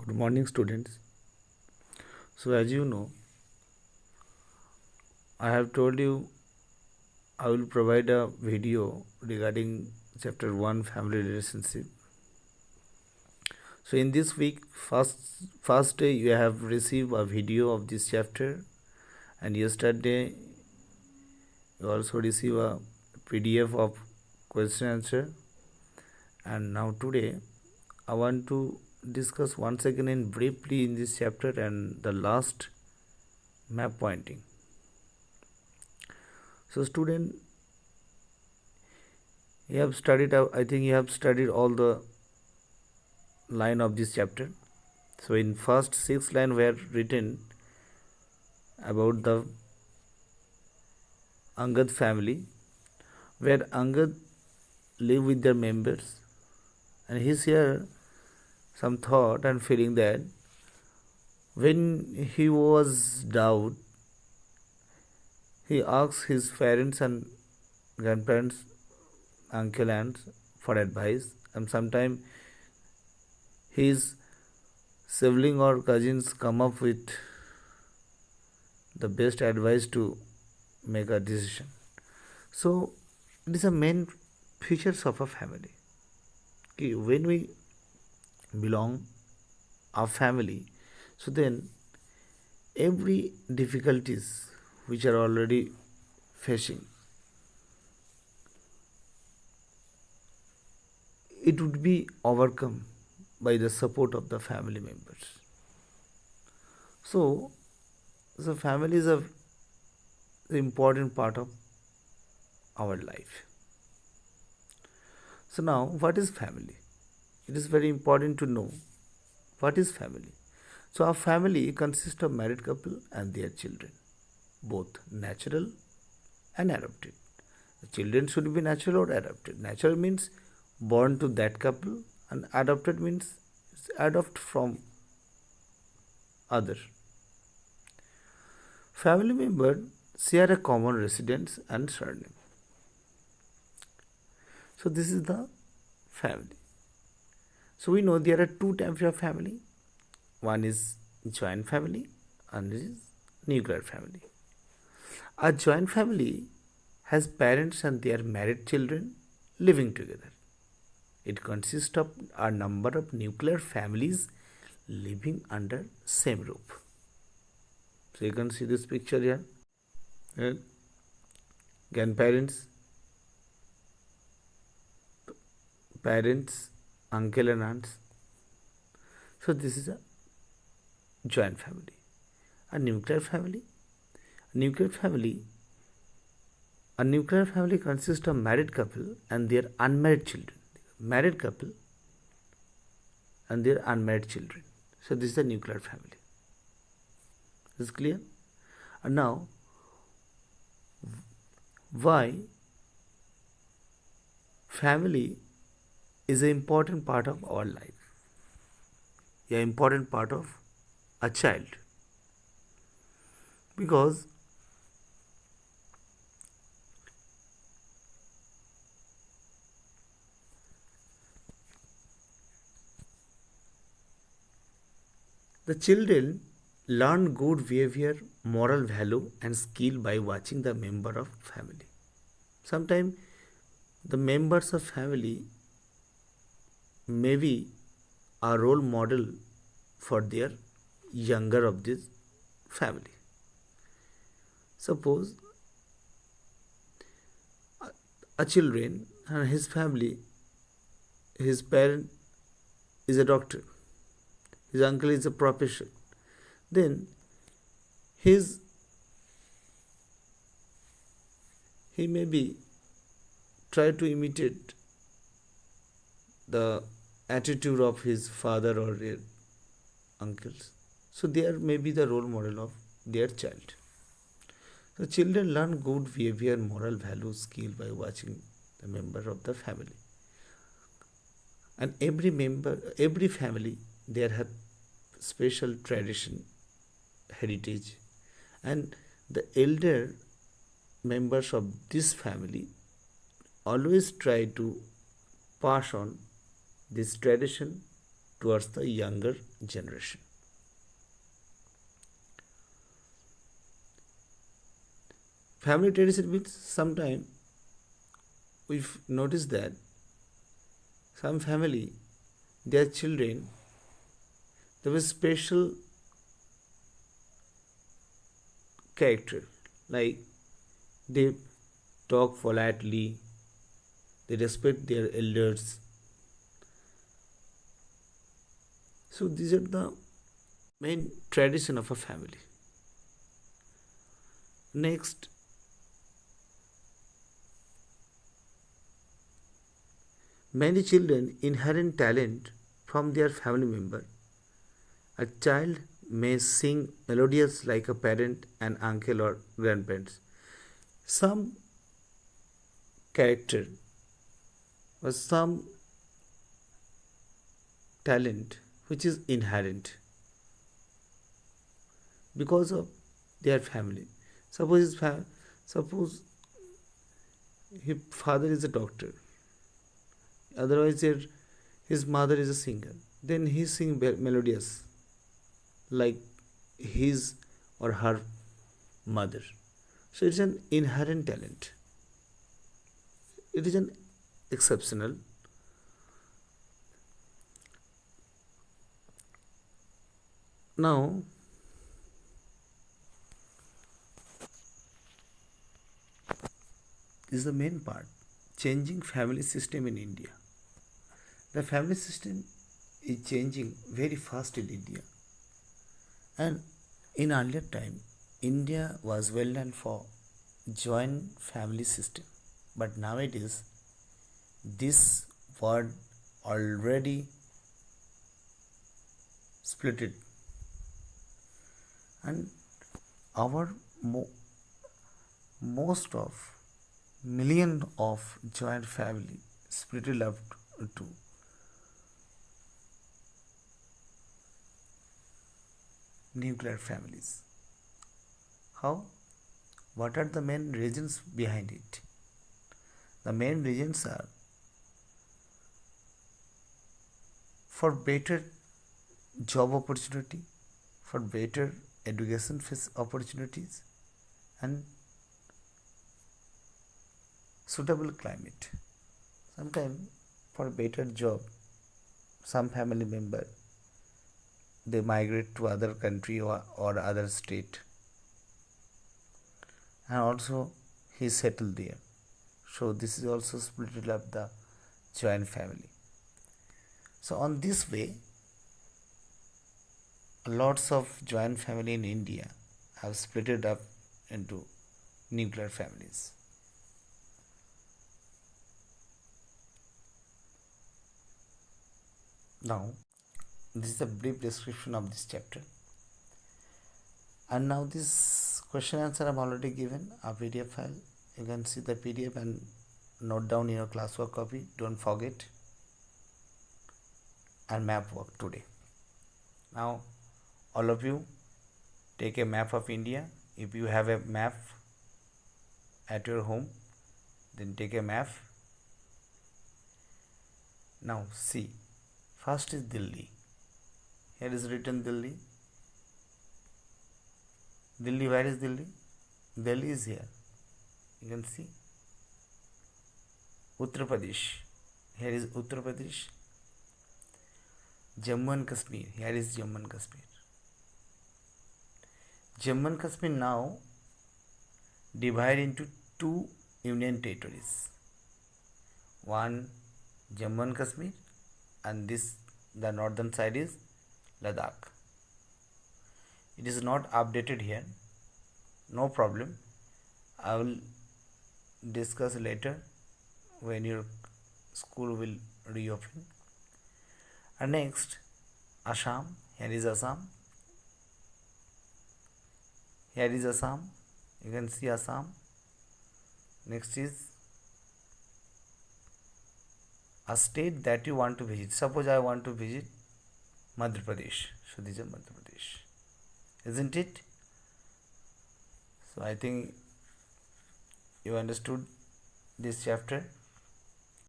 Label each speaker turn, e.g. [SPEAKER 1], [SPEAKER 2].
[SPEAKER 1] Good morning, students. So, as you know, I have told you I will provide a video regarding chapter 1 family relationship. So, in this week, first day, you have received a video of this chapter, and yesterday, you also receive a PDF of question answer. And now, today, I want to discuss once again in briefly in this chapter and the last map pointing. So, student, you have studied. I think you have studied all the line of this chapter. So, in first 6 line were written about the Angad family, where Angad live with their members, and he's here some thought and feeling that when he was doubt, he asked his parents and grandparents, uncle aunts for advice, and sometimes his sibling or cousins come up with the best advice to make a decision. So it is a main features of a family. Okay, when we belong a family, so then every difficulties which are already facing, it would be overcome by the support of the family members. So the family is a the important part of our life. So now, what is family? It is very important to know what is family. So our family consists of married couple and their children, both natural and adopted. The children should be natural or adopted. Natural means born to that couple, and adopted means adopt from other. Family members share a common residence and surname. So this is the family. So we know there are two types of family. One is joint family and this is nuclear family. A joint family has parents and their married children living together. It consists of a number of nuclear families living under same roof. So you can see this picture here. Grandparents, parents, uncle and aunts. So this is a joint family. A nuclear family. A nuclear family consists of married couple and their unmarried children. Married couple and their unmarried children. So this is a nuclear family. Is clear? And now, why family is an important part of our life, an important part of a child? Because the children learn good behavior, moral value and skill by watching the member of family. Sometimes the members of family may be a role model for their younger of this family. Suppose a children and his family, his parent is a doctor, his uncle is a professor, then he may be try to imitate the attitude of his father or their uncles. So there may be the role model of their child. The children learn good behavior, moral value, skill by watching the member of the family. And every family, there have special tradition, heritage, and the elder members of this family always try to pass on this tradition towards the younger generation. Family tradition means sometimes we've noticed that some family, their children, they have a special character. Like they talk politely, they respect their elders. So these are the main tradition of a family. Next, many children inherit talent from their family member. A child may sing melodious like a parent, an uncle, or grandparents. Some character or some talent which is inherent because of their family. Suppose suppose his father is a doctor, otherwise his mother is a singer. Then he sing melodious like his or her mother. So it's an inherent talent. It is an exceptional. Now, this is the main part, changing family system in India. The family system is changing very fast in India. And in earlier time, India was well known for joint family system. But nowadays, this word already splitted, and our most of million of joint family splitted up to nuclear families. How? What are the main reasons behind it? The main reasons are for better job opportunity, for better education opportunities, and suitable climate. Sometimes for a better job, some family member they migrate to other country or other state, and also he settled there. So this is also split up the joint family. So on this way, lots of joint family in India have split up into nuclear families. Now, this is a brief description of this chapter. And now this question answer I've already given a PDF file. You can see the PDF and note down in your classwork copy. Don't forget. And map work today. Now, all of you take a map of India. If you have a map at your home, then take a map. Now see, first is Delhi. Here is written Delhi. Delhi, where is Delhi? Delhi is here. You can see. Uttar Pradesh. Here is Uttar Pradesh. Jammu and Kashmir. Here is Jammu and Kashmir. Jammu and Kashmir now divided into two union territories. One Jammu and Kashmir, and the northern side is Ladakh. It is not updated here. No problem. I will discuss later when your school will reopen. And next, Assam. Here is Assam. Here is Assam. You can see Assam. Next is a state that you want to visit. Suppose I want to visit Madhya Pradesh. So this is Madhya Pradesh. Isn't it? So I think you understood this chapter.